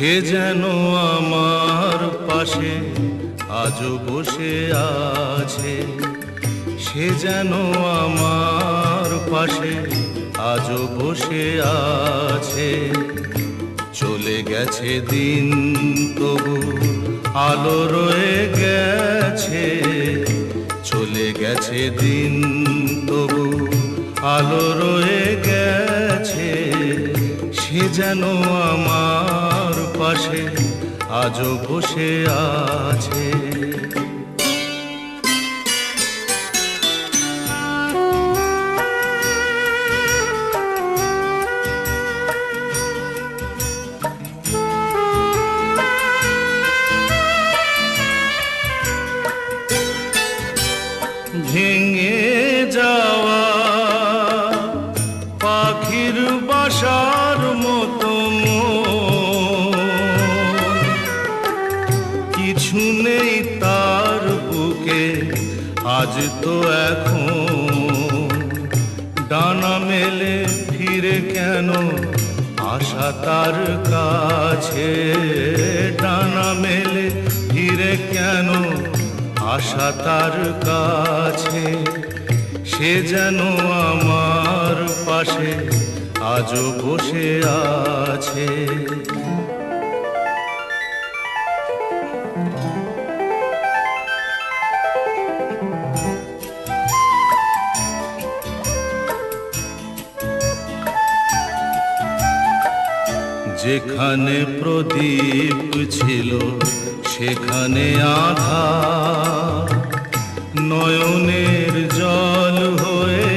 সে যেন আমার পাশে আজও বসে আছে, সে যেন আমার পাশে আজও বসে আছে। চলে গেছে দিন তবু আলো রয়ে গেছে, চলে গেছে দিন তবু আলো রয়ে গেছে। সে যেন আমার পাশে আজও বসে আছে। ভেঙে যাওয়া পাখির বাসার মতো কিছু নেই তার বুকে আজ তো এখন। ডানা মেলে ফিরে কেন আশা তার কাছে, ডানা মেলে ফিরে কেন আশা তার কাছে। সে যেন আমার পাশে আজও বসে আছে। যেখানে প্রদীপ ছিল সেখানে আধার, নয়নের জল হয়ে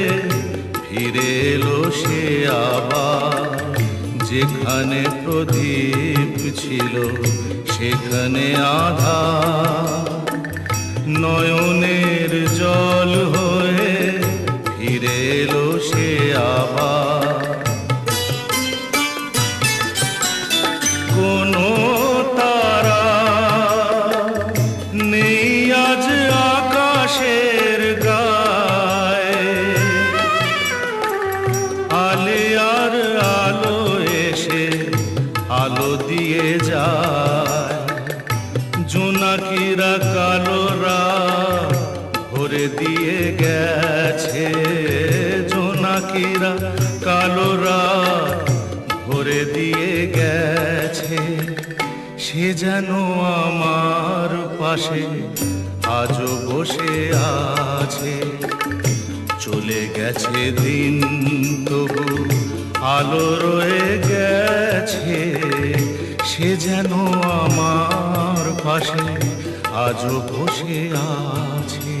ফিরে এলো সে আবার। যেখানে প্রদীপ ছিল সেখানে আধার, নয়নের জল হয়ে ফিরে এলো সে আবার। কোনো তারা নেই আজ আকাশের গায়ে, আলে আর আলো এসে আলো দিয়ে যায়। জোনাকিরা কালোরা ভরে দিয়ে গেছে, জোনাকিরা কালোরা ভরে দিয়ে গেছে। সে যেন আমার পাশে আজও বসে আছে। চলে গেছে দিন তবু আলো রয়ে গেছে। সে যেন আমার পাশে আজও বসে আছে।